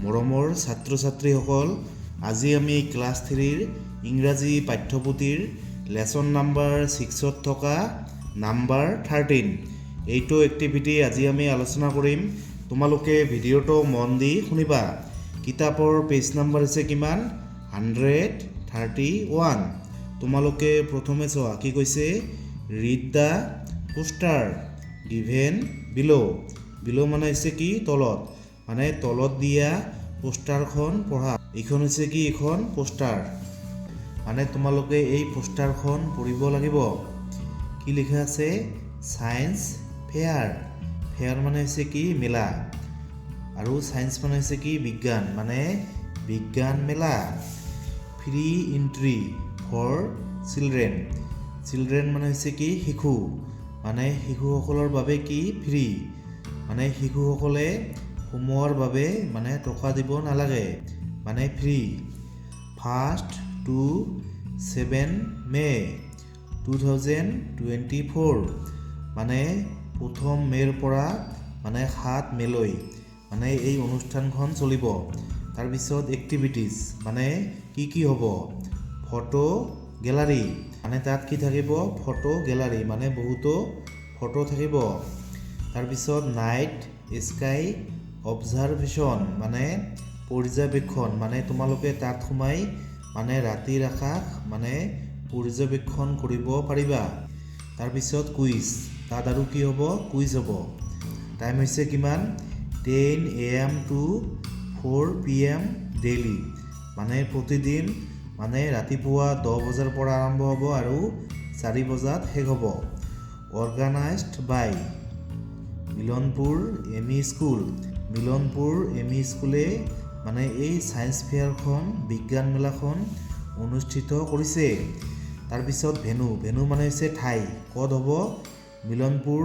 মৰমৰ ছাত্ৰ ছাত্ৰীসকল, আজি আমি ক্লাছ 3ৰ ইংৰাজী পাঠ্যপুথিৰ লেচন নাম্বাৰ 6ত থকা নাম্বাৰ 13 এইটো এক্টিভিটি আজি আমি আলোচনা কৰিম। তোমালোকে ভিডিঅ'টো মন দি শুনিবা। কিতাপৰ পেজ নাম্বাৰ হৈছে কিমান? 131। তোমালোকে প্ৰথমে চোৱা কি কৈছে, read the poster given below'. বিল' মানে হৈছে কি? তলত, মানে তলত দিয়া পোষ্টাৰখন পঢ়া। এইখন হৈছে কি? এইখন পোষ্টাৰ, মানে তোমালোকে এই পোষ্টাৰখন পঢ়িব লাগিব। কি লিখা আছে? Science fair. ফেয়াৰ মানে হৈছে কি? মেলা। আৰু ছায়েন্স মানে হৈছে কি? বিজ্ঞান, মানে বিজ্ঞান মেলা। Free entry for children. Children মানে হৈছে কি? শিশু, মানে শিশুসকলৰ বাবে কি? ফ্ৰী, মানে শিশুসকলে সোমোৱাৰ বাবে মানে টকা দিব নালাগে, মানে ফ্ৰী। 1st to 7 May 2024, মানে 1 মে'ৰ পৰা মানে 7 মে'লৈ মানে এই অনুষ্ঠানখন চলিব। তাৰপিছত এক্টিভিটিজ, মানে কি কি হ'ব? ফটো গেলাৰী, মানে তাত কি থাকিব? ফটো গেলাৰী, মানে বহুতো ফটো থাকিব। তাৰপিছত নাইট স্কাই অবজাৰভেশ্যন, মানে পৰ্যবেক্ষণ, মানে তোমালোকে তাত সোমাই মানে ৰাতিৰ আকাশ মানে পৰ্যবেক্ষণ কৰিব পাৰিবা। তাৰপিছত কুইজ, তাত আৰু কি হ'ব? কুইজ হ'ব। টাইম হৈছে কিমান? 10 AM to 4 PM ডেইলি, মানে প্ৰতিদিন মানে ৰাতিপুৱা 10 বজাৰ পৰা আৰম্ভ হ'ব আৰু 4 বজাত শেষ হ'ব। Organised by Milanpur ME school. Milanpur ME স্কুলে মানে এই ছায়েন্স ফেয়াৰখন, বিজ্ঞান মেলাখন অনুষ্ঠিত কৰিছে। তাৰপিছত ভেনু, ভেনু মানে হৈছে ঠাই, ক'ত হ'ব? Milanpur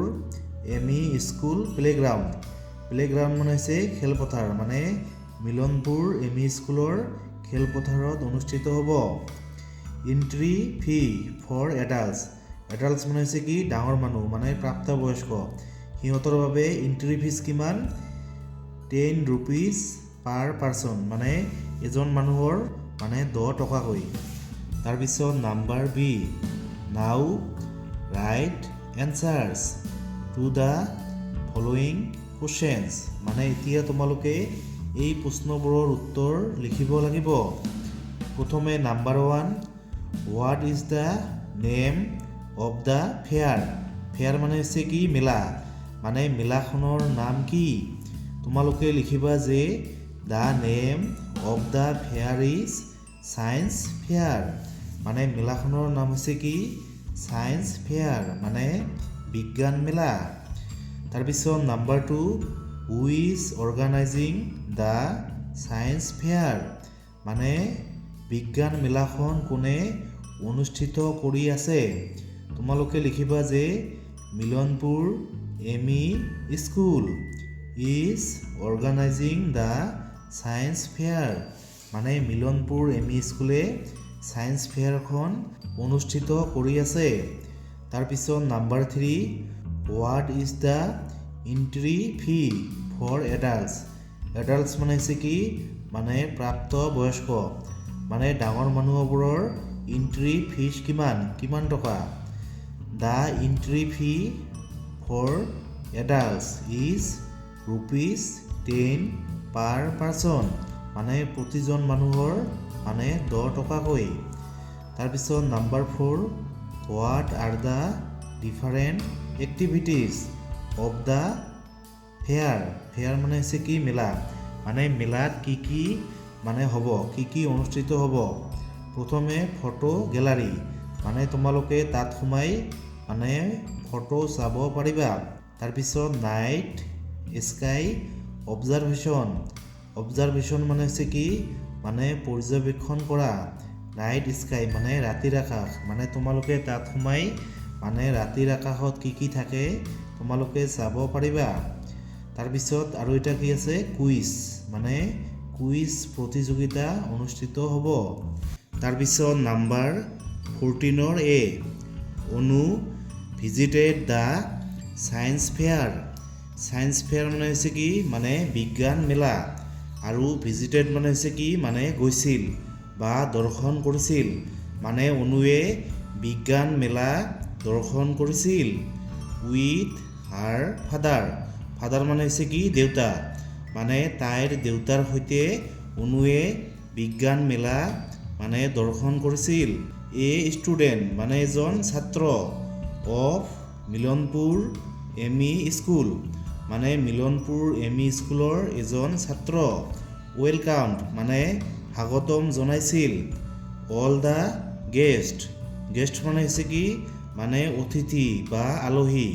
ME school playground. Playground মানে হৈছে খেলপথাৰ, মানে মিলনপুৰ এমই স্কুলৰ খেলপথাৰত অনুষ্ঠিত হ'ব। Entry fee for adults. Adults মানে হৈছে কি? ডাঙৰ মানুহ, মানে প্ৰাপ্তবয়স্ক। সিহঁতৰ বাবে এণ্ট্ৰি ফিজ কিমান? 10 rupees per person, মানে এজন মানুহৰ মানে 10 টকাকৈ। তাৰপিছত নাম্বাৰ বি, নাও right answers to the following questions, মানে এতিয়া তোমালোকে এই প্ৰশ্নবোৰৰ উত্তৰ লিখিব লাগিব। প্ৰথমে number 1, what is the name of the fair. Fair মানে হৈছে কি? মেলা, মানে মেলাখনৰ নাম কি? তোমালোকে লিখিবা যে the name of the fair is science fair, মানে মেলাখনৰ নাম হৈছে কি? ছায়েন্স ফেয়াৰ, মানে বিজ্ঞান মেলা। তাৰপিছত number 2, who is organising the science fair, মানে বিজ্ঞান মেলাখন কোনে অনুষ্ঠিত কৰি আছে? তোমালোকে লিখিবা যে Milanpur ME school is organising the science fair, মানে মিলনপুৰ এমই স্কুলে ছায়েন্স ফেয়াৰখন অনুষ্ঠিত কৰি আছে। তাৰপিছত number 3, what is the entry fee for adults. Adults মানে হৈছে কি? মানে প্ৰাপ্তবয়স্ক, মানে ডাঙৰ মানুহবোৰৰ এণ্ট্ৰি ফিজ কিমান? কিমান টকা? The entry fee for adults is ₹10 per person, মানে প্ৰতিজন মানুহৰ মানে 10 টকাকৈ। তাৰপিছত number 4, what are the different activities of the fair. Fair মানে হৈছে কি? মেলা, মানে মেলাত কি কি মানে হ'ব, কি কি অনুষ্ঠিত হ'ব? প্ৰথমে ফটো গেলাৰী, মানে তোমালোকে তাত সোমাই মানে ফটো চাব পাৰিবা। তাৰপিছত নাইট স্কাই অবজাৰভেশ্যন। অবজাৰভেশ্যন মানে হৈছে কি? মানে পৰ্যবেক্ষণ কৰা। নাইট স্কাই মানে ৰাতিৰ আকাশ, মানে তোমালোকে তাত সোমাই মানে ৰাতিৰ আকাশত কি কি থাকে তোমালোকে চাব পাৰিবা। তাৰপিছত আৰু এটা কি আছে? কুইজ, মানে কুইজ প্ৰতিযোগিতা অনুষ্ঠিত হ'ব। তাৰপিছত নাম্বাৰ 14 এ, অনু visited the science fair. Science fair মানে হৈছে কি? মানে বিজ্ঞান মেলা, আৰু ভিজিটেড মানে হৈছে কি মানে গৈছিল বা দৰ্শন কৰিছিল মানে অনুৱে বিজ্ঞান মেলা দৰ্শন কৰিছিল উইথ হাৰ ফাদাৰ। ফাদাৰ মানে হৈছে কি দেউতা, মানে তাইৰ দেউতাৰ সৈতে অনুৱে বিজ্ঞান মেলা মানে দৰ্শন কৰিছিল। এ ষ্টুডেণ্ট মানে এজন ছাত্ৰ অফ মিলনপুৰ এম.ই. স্কুল মানে মিলনপুৰ এম.ই. স্কুলৰ এজন ছাত্ৰ। ৱেলকাম মানে স্বাগতম জনাইছিল অল দ্য গেষ্ট। গেষ্ট মানে হৈছে কি মানে অতিথি বা আলহী,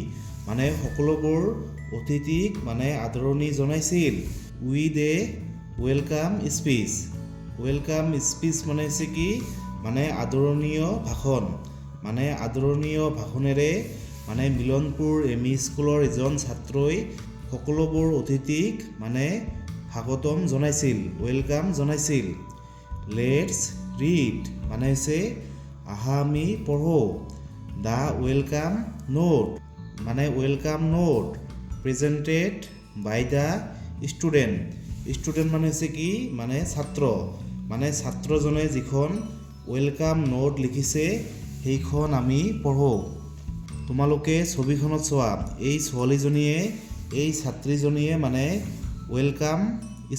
মানে সকলোবোৰ অতিথিক মানে আদৰণি জনাইছিল with a welcome speech. Welcome speech মানে হৈছে কি মানে আদৰণীয় ভাষণ, মানে আদৰণীয় ভাষণেৰে মানে মিলনপুৰ এম.ই. স্কুলৰ এজন ছাত্ৰই সকলোবোৰ অতিথিক মানে স্বাগতম জনাইছিল, ৱেলকাম জনাইছিল। লেটছ ৰিড মানে হৈছে আহা আমি পঢ়োঁ। দ্য ৱেলকাম নোট মানে welcome note presented by the student. Student মানে হৈছে কি মানে ছাত্ৰ, মানে ছাত্ৰজনে যিখন ৱেলকাম নোট লিখিছে সেইখন আমি পঢ়োঁ। তোমালোকে ছবিখনত চোৱা, এই ছোৱালীজনীয়ে এই ছাত্ৰীজনীয়ে মানে ৱেলকাম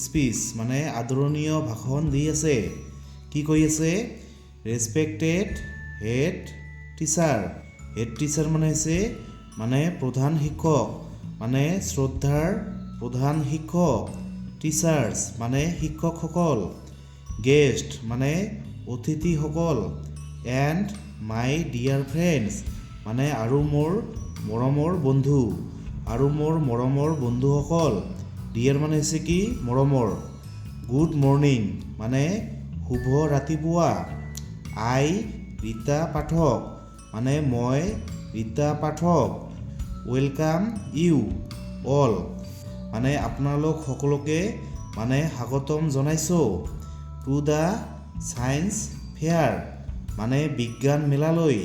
স্পীচ মানে আদৰণীয় ভাষণ দি আছে। কি কৈ আছে? Respected head teacher. Head teacher মানে হৈছে মানে প্ৰধান শিক্ষক, মানে শ্ৰদ্ধাৰ প্ৰধান শিক্ষক। টিচাৰ্ছ মানে শিক্ষকসকল। গেষ্ট মানে অতিথিসকল। এণ্ড মাই ডিয়াৰ ফ্ৰেণ্ডছ মানে আৰু মোৰ মৰমৰ বন্ধু, আৰু মোৰ মৰমৰ বন্ধুসকল। ডিয়াৰ মানে হৈছে কি মৰমৰ। গুড মৰ্ণিং মানে শুভ ৰাতিপুৱা। আই ৰীতা পাঠক মানে মই ৰীতা পাঠক। ৱেলকাম ইউ অল মানে আপোনালোক সকলোকে মানে স্বাগতম জনাইছোঁ। টু দ্য ছায়েন্স ফেয়াৰ মানে বিজ্ঞান মেলালৈ।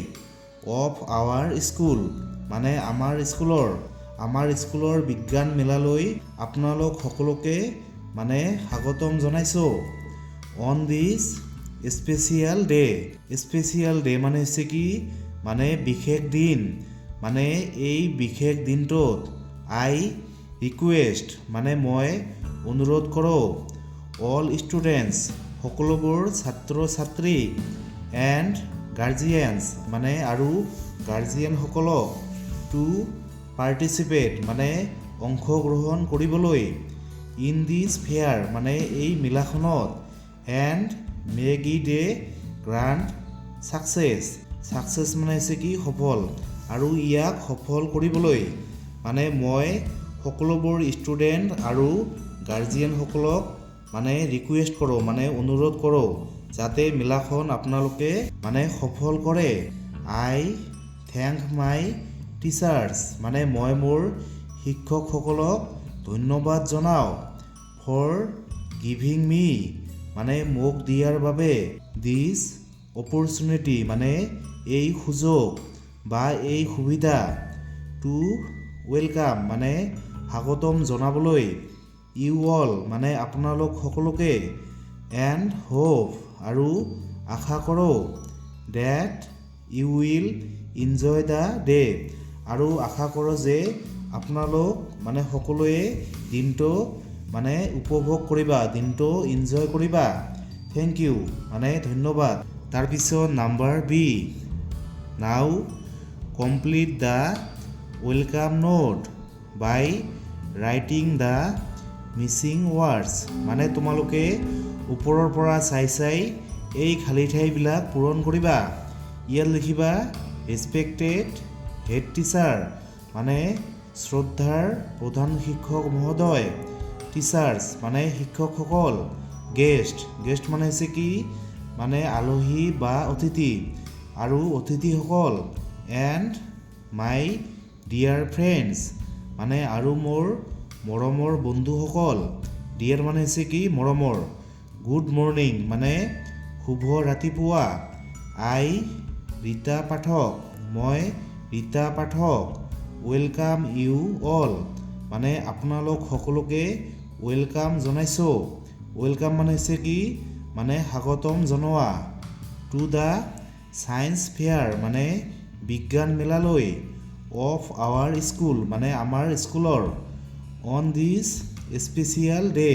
অফ আৱাৰ স্কুল মানে আমাৰ স্কুলৰ বিজ্ঞান মেলালৈ আপোনালোক সকলোকে মানে স্বাগতম জনাইছোঁ। On this special day. Special day মানে হৈছে কি মানে বিশেষ দিন, মানে এই বিশেষ দিনটোত। আই ৰিকুৱেষ্ট মানে মই অনুৰোধ কৰোঁ। অল ষ্টুডেণ্টছ সকলোবোৰ ছাত্ৰ ছাত্ৰী। এণ্ড গাৰ্জিয়ানছ মানে আৰু গাৰ্জিয়ানসকলক। টু পাৰ্টিচিপেট মানে অংশগ্ৰহণ কৰিবলৈ। ইন দিছ ফেয়াৰ মানে এই মেলাখনত। And make it a grand success. Success মানে হৈছে কি সফল, আৰু ইয়াক সফল কৰিবলৈ মানে মই সকলোবোৰ ষ্টুডেণ্ট আৰু গাৰ্জিয়ানসকলক মানে ৰিকুৱেষ্ট কৰোঁ মানে অনুৰোধ কৰোঁ যাতে মেলাখন আপোনালোকে মানে সফল কৰে। আই থেংক মাই টিচাৰ্ছ মানে মই মোৰ শিক্ষকসকলক ধন্যবাদ জনাওঁ। ফৰ গিভিং মি মানে মোক দিয়াৰ বাবে। দিছ অপৰচুনিটি মানে এই সুযোগ বা এই সুবিধা। টু ৱেলকাম মানে স্বাগতম জনাবলৈ। ইউ অল মানে আপোনালোক সকলোকে। এণ্ড হোপ আৰু আশা কৰোঁ। That you will enjoy the day আৰু আশা কৰোঁ যে আপোনালোক মানে সকলোৱে দিনটো মানে উপভোগ কৰিবা, দিনটো ইনজয় কৰিবা। থেংক ইউ মানে ধন্যবাদ। তাৰপিছত number B. Now complete the welcome note by writing the missing words মানে তোমালোকে ওপৰৰ পৰা চাই এই খালী ঠাইবিলাক পূৰণ কৰিবা। ইয়াত লিখিবা ৰেছপেক্টেড হেড টিচাৰ মানে শ্ৰদ্ধাৰ প্ৰধান শিক্ষক মহোদয়। টিচাৰ্ছ মানে শিক্ষকসকল। গেষ্ট মানে হৈছে কি মানে আলহী বা অতিথি, আৰু অতিথিসকল। এণ্ড মাই ডিয়াৰ ফ্ৰেণ্ডছ মানে আৰু মোৰ মৰমৰ বন্ধুসকল। ডিয়াৰ মানে হৈছে কি মৰমৰ। গুড মৰ্ণিং মানে শুভ ৰাতিপুৱা। আই ৰীতা পাঠক মই ৰীতা পাঠক। ৱেলকাম ইউ অল মানে আপোনালোক সকলোকে ৱেলকাম জনাইছোঁ। ৱেলকাম মানে হৈছে কি মানে স্বাগতম জনোৱা টু দ্য ছায়েন্স ফেয়াৰ মানে বিজ্ঞান মেলালৈ অফ আৱাৰ স্কুল মানে আমাৰ স্কুলৰ অন দিছ স্পেচিয়েল ডে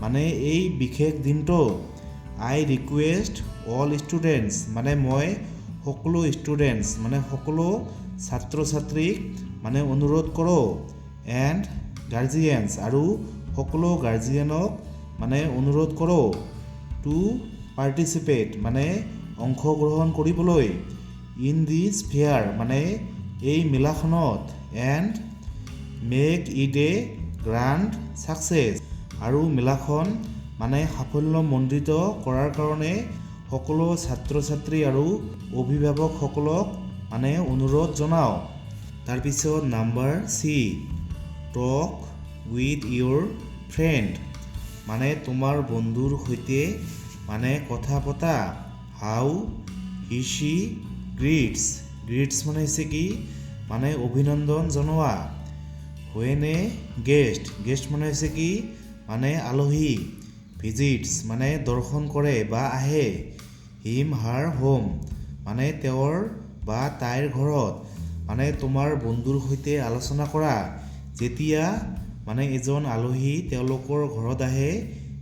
মানে এই বিশেষ দিনটো আই ৰিকুৱেষ্ট অল ষ্টুডেণ্টছ মানে মই সকলো ষ্টুডেণ্টছ মানে সকলো ছাত্ৰ ছাত্ৰীক মানে অনুৰোধ কৰোঁ এণ্ড গাৰ্জিয়েনছ আৰু সকলো গাৰ্জিয়ানক মানে অনুৰোধ কৰোঁ টু পাৰ্টিচিপেট মানে অংশগ্ৰহণ কৰিবলৈ ইন দিছ ফেয়াৰ মানে এই মেলাখনত and make it a grand success আৰু মেলাখন মানে সাফল্যমণ্ডিত কৰাৰ কাৰণে সকলো ছাত্ৰ ছাত্ৰী আৰু অভিভাৱকসকলক মানে অনুৰোধ জনাওঁ। তাৰপিছত number C talk with your friend মানে তোমাৰ বন্ধুৰ সৈতে মানে কথা পতা হাউ হি চি গ্ৰীটছ মানে হৈছে কি মানে অভিনন্দন জনোৱা হুৱেন এ গেষ্ট মানে হৈছে কি মানে আলহী ভিজিটছ মানে দৰ্শন কৰে বা আহে হিম হাৰ হোম মানে তেওঁৰ বা তাইৰ ঘৰত মানে তোমাৰ বন্ধুৰ সৈতে আলোচনা কৰা যেতিয়া মানে এজন আলহী তেওঁলোকৰ ঘৰত আহে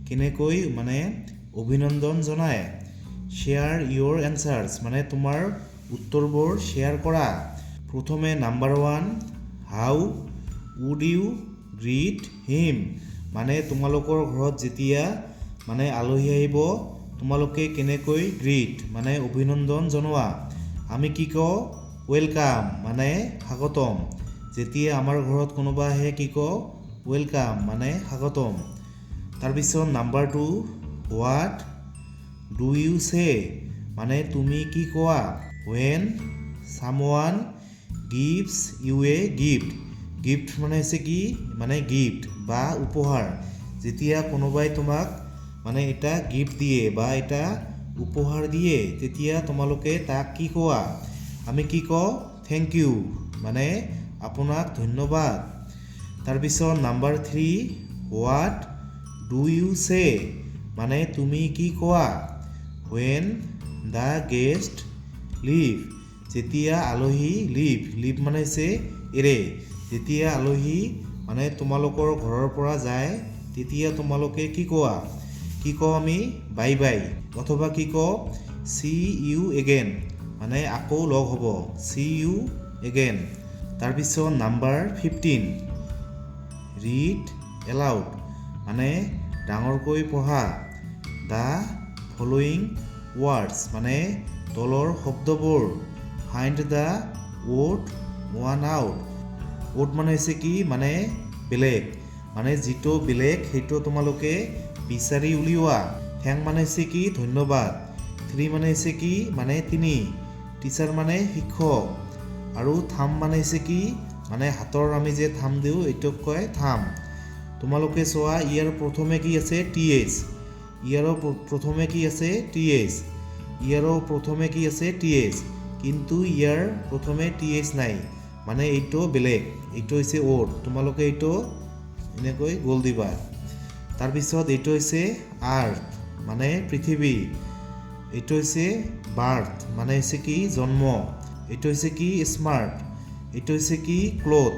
কেনেকৈ মানে অভিনন্দন জনায় শ্বেয়াৰ ইয়'ৰ এনচাৰ্ছ মানে তোমাৰ উত্তৰবোৰ শ্বেয়াৰ কৰা প্ৰথমে number 1 how would you greet him মানে তোমালোকৰ ঘৰত যেতিয়া মানে আলহী আহিব তোমালোকে কেনেকৈ গ্ৰীট মানে অভিনন্দন জনোৱা আমি কি কওঁ ৱেলকাম মানে স্বাগতম যেতিয়া আমাৰ ঘৰত কোনোবা আহে কি কওঁ ৱেলকাম মানে স্বাগতম তাৰপিছত নাম্বাৰ 2 হোৱাট ডু ইউ চে মানে তুমি কি কোৱা when someone gives you a gift মানে হৈছে কি মানে গিফ্ট বা উপহাৰ যেতিয়া কোনোবাই তোমাক মানে এটা গিফ্ট দিয়ে বা এটা উপহাৰ দিয়ে তেতিয়া তোমালোকে তাক কি কোৱা আমি কি কওঁ থেংক ইউ মানে আপোনাক ধন্যবাদ তাৰপিছত নাম্বাৰ 3 হোৱাট ডু ইউ চে মানে তুমি কি কোৱা হুৱেন দ্য গেষ্ট লিভ যেতিয়া আলহী লিভ মানে হৈছে এৰে যেতিয়া আলহী মানে তোমালোকৰ ঘৰৰ পৰা যায় তেতিয়া তোমালোকে কি কোৱা কি কওঁ আমি বাই বাই অথবা কি কওঁ চি ইউ এগেইন মানে আকৌ লগ হ'ব চি ইউ এগেইন তাৰপিছত নাম্বাৰ 15 ৰিড এলাউড মানে ডাঙৰকৈ পঢ়া দ্য ফলোয়িং ৱৰ্ডছ মানে তলৰ শব্দবোৰ find the word one out মানে হৈছে কি মানে বেলেগ মানে যিটো বেলেগ সেইটো তোমালোকে বিচাৰি উলিওৱা থেংক মানে হৈছে কি ধন্যবাদ 3 মানে হৈছে কি মানে 3 টিচাৰ মানে শিক্ষক আৰু থাম মানে হৈছে কি মানে হাতৰ আমি যে থাম দিওঁ এইটোক কয় থাম তোমালোকে চোৱা ইয়াৰ প্ৰথমে কি আছে টিএইচ ইয়াৰো প্ৰথমে কি আছে টিএইচ ইয়াৰো প্ৰথমে কি আছে টিএইচ কিন্তু ইয়াৰ প্ৰথমে টিএইচ নাই মানে এইটো বেলেগ এইটো হৈছে ৱৰ্ড তোমালোকে এইটো এনেকৈ গোল দিবা তাৰপিছত এইটো হৈছে আৰ্থ মানে পৃথিৱী এইটো হৈছে বাৰ্থ মানে হৈছে কি জন্ম এইটো হৈছে কি স্মাৰ্ট এইটো হৈছে কি ক্লথ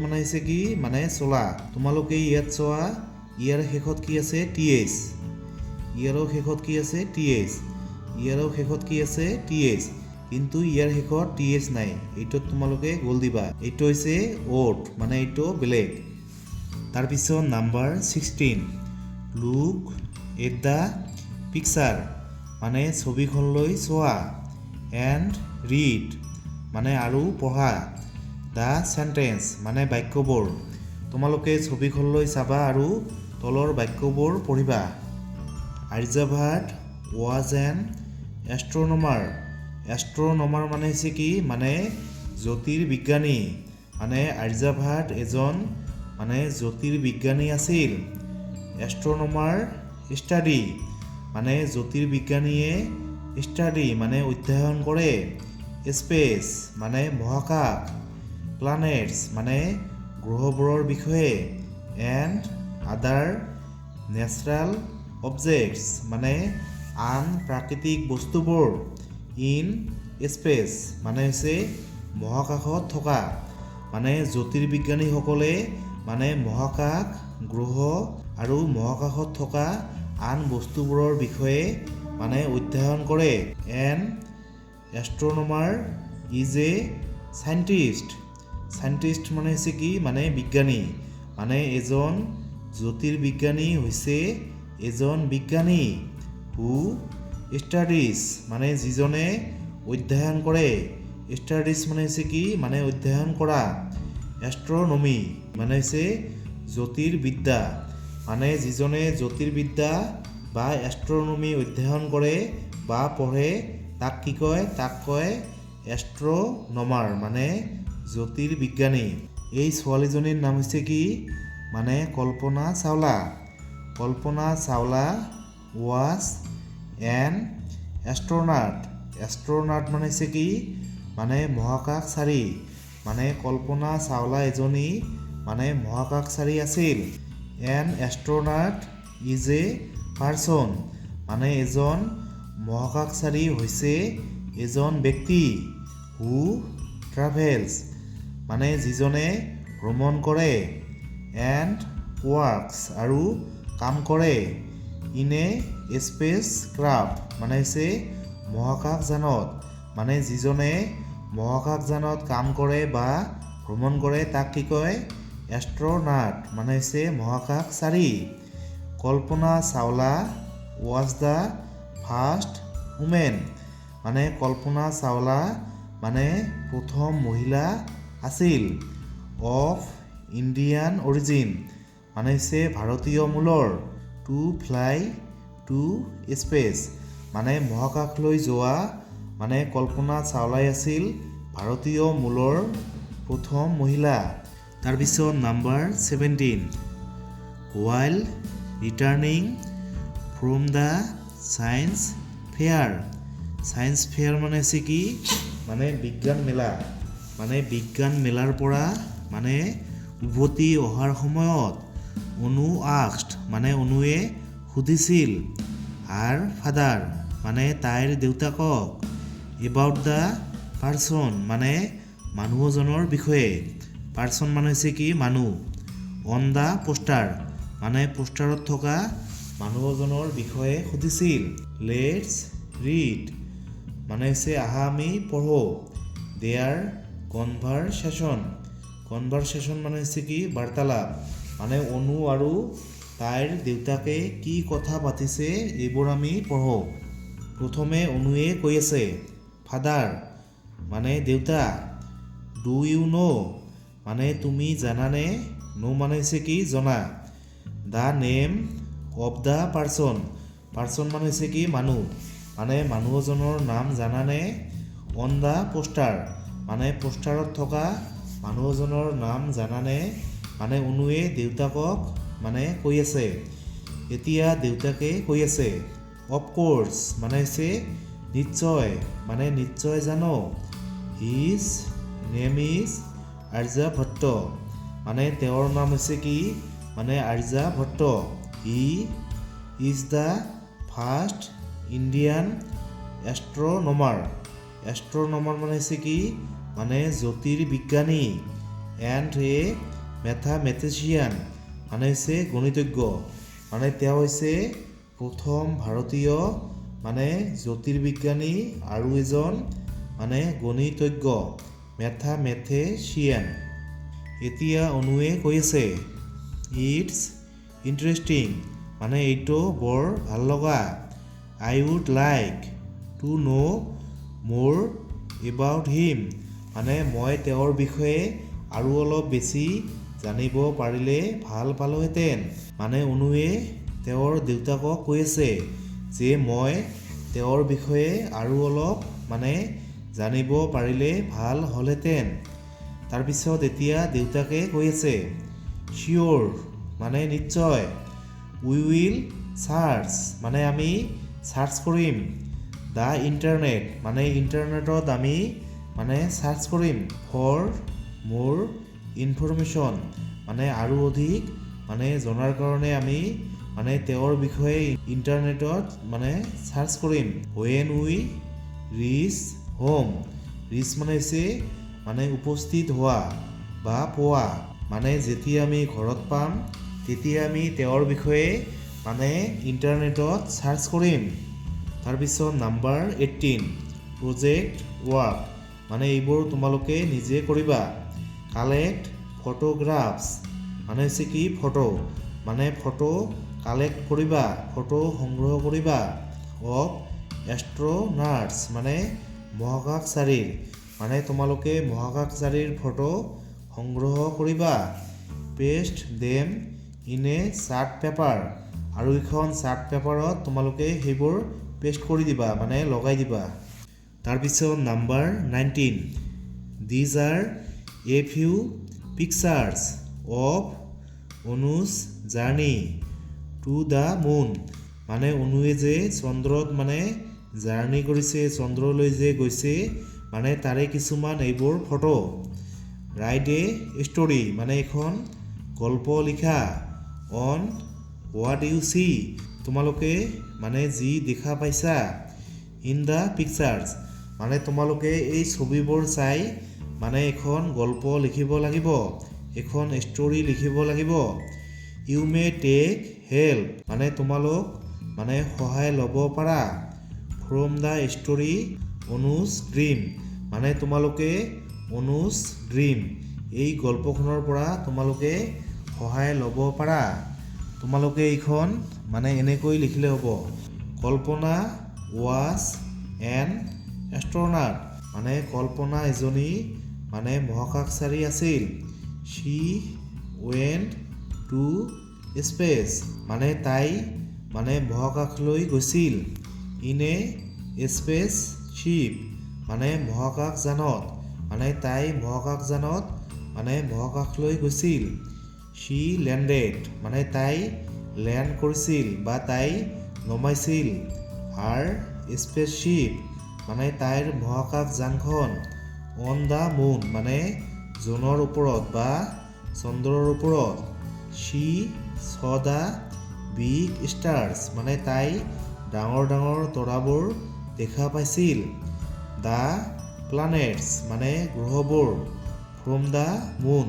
মানে হৈছে কি মানে চোলা তোমালোকে ইয়াত চোৱা ইয়াৰ শেষত কি আছে টিএইচ ইয়াৰো শেষত কি আছে টিএইচ ইয়াৰো শেষত কি আছে টিএইচ কিন্তু ইয়াৰ শেষত টিএইচ নাই এইটোত তোমালোকে গোল দিবা এইটো হৈছে ৱৰ্ড মানে এইটো বেলেগ তাৰপিছত number 16 look at the picture মানে ছবিখনলৈ চোৱা এণ্ড ৰিড মানে আৰু পঢ়া দ্য চেণ্টেন্স মানে বাক্যবোৰ তোমালোকে ছবিখনলৈ চাবা আৰু তলৰ বাক্যবোৰ পঢ়িবা আৰ্যভট্ট ৱাজ এন এষ্ট্ৰনমাৰ মানে হৈছে কি মানে জ্যোতিৰ্বিজ্ঞানী মানে আৰ্যভট্ট এজন মানে জ্যোতিৰ্বিজ্ঞানী আছিল এষ্ট্ৰনমাৰ ষ্টাডি মানে জ্যোতিৰ্বিজ্ঞানীয়ে ষ্টাডি মানে অধ্যয়ন কৰে স্পেচ মানে মহাকাশ প্লানেটছ মানে গ্ৰহবোৰৰ বিষয়ে এণ্ড আদাৰ নেচাৰেল অবজেক্টস মানে আন প্ৰাকৃতিক বস্তুবোৰ। ইন স্পেচ মানে হৈছে মহাকাশত থকা। মানে জ্যোতিৰ্বিজ্ঞানীসকলে মানে মহাকাশ গ্ৰহ আৰু মহাকাশত থকা আন বস্তুবোৰৰ বিষয়ে মানে অধ্যয়ন কৰে। N এষ্ট্ৰনমাৰ is a সাইণ্টিষ্ট। সাইণ্টিষ্ট মানে হৈছে কি মানে বিজ্ঞানী। মানে এজন জ্যোতিৰ্বিজ্ঞানী হৈছে এজন বিজ্ঞানী। হু ষ্টাডিজ মানে যিজনে অধ্যয়ন কৰে। ষ্টাডিজ মানে হৈছে কি মানে অধ্যয়ন কৰা। এষ্ট্ৰনমি মানে হৈছে জ্যোতিৰ্বিদ্যা। মানে যিজনে জ্যোতিৰ্বিদ্যা বা এষ্ট্ৰনমি অধ্যয়ন কৰে বা পঢ়ে তাক কি কয়? তাক কয় এষ্ট্ৰনমাৰ মানে জ্যোতিৰ্বিজ্ঞানী। এই ছোৱালীজনীৰ নাম হৈছে কি মানে কল্পনা চাওলা। কল্পনা Chawla was N astronaut. Astronaut মানে হৈছে কি মানে মহাকাশচাৰী। মানে কল্পনা চাওলা এজনী মানে মহাকাশচাৰী আছিল। N astronaut is a person মানে এজন মহাকাশচাৰী হৈছে এজন ব্যক্তি। হু ট্ৰাভেলছ মানে যিজনে ভ্ৰমণ কৰে। এণ্ড ৱাৰ্কছ আৰু কাম কৰে। ইন এ স্পেচ ক্ৰাফ্ট মানে হৈছে মহাকাশযানত। মানে যিজনে মহাকাশযানত কাম কৰে বা ভ্ৰমণ কৰে তাক কি কয়? এষ্ট্ৰনাট মানে হৈছে মহাকাশচাৰী। Kalpana Chawla was the first woman মানে কল্পনা চাওলা মানে প্ৰথম মহিলা আছিল। অফ ইণ্ডিয়ান অৰিজিন মানে হৈছে ভাৰতীয় মূলৰ। টু ফ্লাই টু স্পেচ মানে মহাকাশলৈ যোৱা মানে কল্পনা চাওলাই আছিল ভাৰতীয় মূলৰ প্ৰথম মহিলা। তাৰপিছত number 17 while returning from the science fair। Science fair মানে হৈছে কি মানে বিজ্ঞান মেলা। মানে বিজ্ঞান মেলাৰ পৰা মানে উভতি অহাৰ সময়ত অনু আস্কড মানে অনুৱে সুধিছিল হাৰ ফাদাৰ মানে তাইৰ দেউতাকক এবাউট দ্য পাৰ্চন মানে মানুহজনৰ বিষয়ে। পাৰ্চন মানে হৈছে কি মানুহ। অন দ্য পোষ্টাৰ মানে পোষ্টাৰত থকা মানুহজনৰ বিষয়ে সুধিছিল। লেটছ ৰিড মানে হৈছে আহা আমি পঢ়ো। দেয়াৰ কনভাৰচেশ্যন। কনভাৰচেশ্যন মানে হৈছে কি বাৰ্তালাপ। মানে অনু আৰু তাইৰ দেউতাকে কি কথা পাতিছে এইবোৰ আমি পঢ়ো। প্ৰথমে অনুৱে কৈ আছে ফাদাৰ মানে দেউতা। ডু ইউ ন' মানে তুমি জানানে? ন' মানে হৈছে কি জনা। The name of the person. Person মানে হৈছে কি মানুহ। মানে মানুহজনৰ নাম জানানে? অন দ্য পোষ্টাৰ মানে পোষ্টাৰত থকা মানুহজনৰ নাম জানানে? মানে অনুৱে দেউতাকক মানে কৈ আছে। এতিয়া দেউতাকে কৈ আছে অফক'ৰ্ছ মানে হৈছে নিশ্চয় মানে নিশ্চয় জানো। হিজ নেম ইজ আৰ্যভট্ট মানে তেওঁৰ নাম হৈছে কি মানে Aryabhata. He is the first Indian astronomer. Astronomer মানে হৈছে কি মানে জ্যোতিৰ্বিজ্ঞানী। এণ্ড এ মেথামেটিচিয়ান মানে হৈছে গণিতজ্ঞ। মানে তেওঁ হৈছে প্ৰথম ভাৰতীয় মানে জ্যোতিৰ্বিজ্ঞানী আৰু এজন মানে গণিতজ্ঞ মেথামেথিচিয়ান। এতিয়া অনুৱে কৈ আছে ইটছ ইণ্টাৰেষ্টিং মানে এইটো বৰ ভাল লগা। আই উড লাইক টু ন' মোৰ এবাউট হিম মানে মই তেওঁৰ বিষয়ে আৰু অলপ বেছি জানিব পাৰিলে ভাল পালোহেঁতেন। মানে অনুৱে তেওঁৰ দেউতাকক কৈ আছে যে মই তেওঁৰ বিষয়ে আৰু অলপ মানে জানিব পাৰিলে ভাল হ'লহেঁতেন। তাৰপিছত এতিয়া দেউতাকে কৈ আছে চিয়'ৰ মানে নিশ্চয়। উই উইল চাৰ্চ মানে আমি চাৰ্চ কৰিম। দ্য ইণ্টাৰনেট মানে ইণ্টাৰনেটত আমি মানে চাৰ্চ কৰিম। ফৰ মোৰ ইনফৰমেশ্যন মানে আৰু অধিক মানে জনাৰ কাৰণে আমি মানে তেওঁৰ বিষয়ে ইণ্টাৰনেটত মানে চাৰ্চ কৰিম। when we reach home, reach মানে হৈছে মানে উপস্থিত হোৱা বা পোৱা, মানে যেতিয়া আমি ঘৰত পাম তেতিয়া আমি তেওঁৰ বিষয়ে মানে ইণ্টাৰনেটত চাৰ্চ কৰিম। তাৰপিছত নাম্বাৰ 18 প্ৰজেক্ট ৱৰ্ক, মানে এইবোৰ তোমালোকে নিজে কৰিবা। কালেক্ট ফটোগ্ৰাফছ মানে হৈছে কি ফটো, মানে ফটো কালেক্ট কৰিবা, ফটো সংগ্ৰহ কৰিবা। অফ এষ্ট্ৰ'নাটছ মানে মহাকাশচাৰীৰ, মানে তোমালোকে মহাকাশচাৰীৰ ফটো সংগ্ৰহ কৰিবা। Paste them in a chart paper, আৰু এখন চাৰ্ট পেপাৰত তোমালোকে সেইবোৰ পেষ্ট কৰি দিবা মানে লগাই দিবা। তাৰপিছত number 19 these are a few pictures of Anu's journey to the moon, মানে অনুৱে যে চন্দ্ৰত মানে জাৰ্ণি কৰিছে, চন্দ্ৰলৈ যে গৈছে, মানে তাৰে কিছুমান এইবোৰ ফটো। ৰাইট এ ষ্টৰি, মানে এখন গল্প লিখা। অন হোৱাট ইউ চি, তোমালোকে মানে যি দেখা পাইছা। ইন দ্য পিকচাৰ্ছ, মানে তোমালোকে এই ছবিবোৰ চাই মানে এখন গল্প লিখিব লাগিব, এখন ষ্টৰি লিখিব লাগিব। ইউ মে টেক হেল্প, মানে তোমালোক মানে সহায় ল'ব পাৰা। From the story Anuj dream, মানে তোমালোকে অনুজ ড্ৰিম এই গল্পখনৰ পৰা তোমালোকে সহায় ল'ব পাৰা। তোমালোকে এইখন মানে এনেকৈ লিখিলে হ'ব। কল্পনা ৱাজ এন এষ্ট্ৰনাট, মানে কল্পনা এজনী মানে মহাকাশচাৰী আছিল। শ্বি ৱেণ্ট টু স্পেচ, মানে তাই মানে মহাকাশলৈ গৈছিল। ইন এ স্পেচ শ্বিপ, মানে মহাকাশযানত, মানে তাই মহাকাশযানত মানে মহাকাশলৈ গৈছিল। শ্বি লেণ্ডেড, মানে তাই লেণ্ড কৰিছিল বা তাই নমাইছিল। হাৰ স্পেচশ্বিপ, মানে তাইৰ মহাকাশযানখন। অন দ্য মুন, মানে জোনৰ ওপৰত বা চন্দ্ৰৰ ওপৰত। শ্বি চ দ্য বিগ ষ্টাৰ্ছ, মানে তাই ডাঙৰ ডাঙৰ তৰাবোৰ দেখা পাইছিল। দ্য প্লানেটছ, মানে গ্ৰহবোৰ। ফ্ৰম দ্য মুন,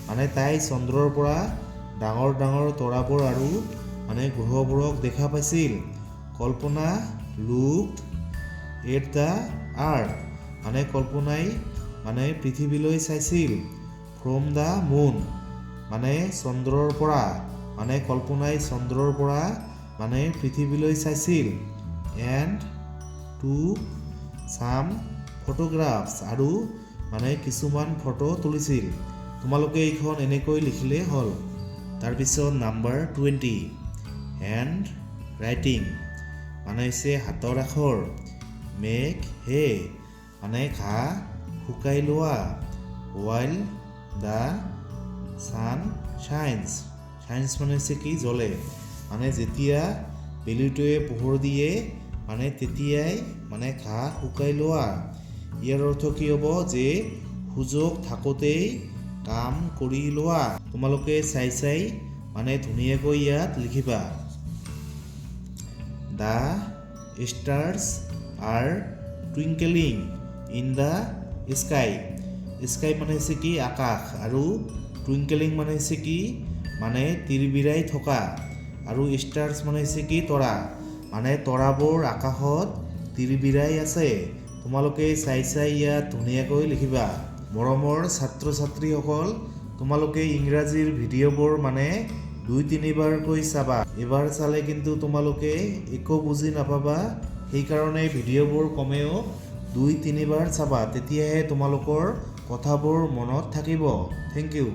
মানে তাই চন্দ্ৰৰ পৰা ডাঙৰ ডাঙৰ তৰাবোৰ আৰু মানে গ্ৰহবোৰক দেখা পাইছিল। কল্পনা লুকড এট দ্য আৰ্থ, মানে কল্পনাই মানে পৃথিৱীলৈ চাইছিল। ফ্ৰম দ্য মুন, মানে চন্দ্ৰৰ পৰা, মানে কল্পনাই চন্দ্ৰৰ পৰা মানে পৃথিৱীলৈ চাইছিল। এণ্ড টুক চাম ফটোগ্ৰাফছ, আৰু মানে কিছুমান ফটো তুলিছিল। তোমালোকে এইখন এনেকৈ লিখিলে হ'ল। তাৰপিছত নাম্বাৰ 20 হেণ্ড ৰাইটিং, মানে হৈছে হাতৰ আখৰ। মেক হে, মানে ঘাঁহ শুকাই লোৱা। ৱাইল দ্য ছান শ্বাইনছ, শ্বাইনছ মানে হৈছে কি জ্বলে, মানে যেতিয়া বেলিটোৱে পোহৰ দিয়ে মানে তেতিয়াই মানে ঘাঁহ শুকাই লোৱা। ইয়াৰ অৰ্থ কি হ'ব যে সুযোগ থাকোঁতেই কাম কৰি লোৱা। তোমালোকে চাই চাই মানে ধুনীয়াকৈ ইয়াত লিখিবা। The stars are twinkling in the sky, sky মানে হৈছে কি আকাশ, আৰু টুইংকেলিং মানে হৈছে কি মানে তিৰবিৰাই থকা, আৰু ষ্টাৰ্ছ মানে হৈছে কি তৰা, মানে তৰাবোৰ আকাশত তিৰবিৰাই আছে। তোমালোকে চাই চাই ইয়াত ধুনীয়াকৈ লিখিবা। মৰমৰ ছাত্ৰ ছাত্ৰীসকল, তোমালোকে ইংৰাজীৰ ভিডিঅ'বোৰ মানে 2-3 বাৰকৈ চাবা। এবাৰ চালে কিন্তু তোমালোকে একো বুজি নাপাবা, সেইকাৰণে ভিডিঅ'বোৰ কমেও 2-3 বাৰ চাবা, তেতিয়াহে তোমালোকৰ কথাবোৰ মনত থাকিব। Thank U.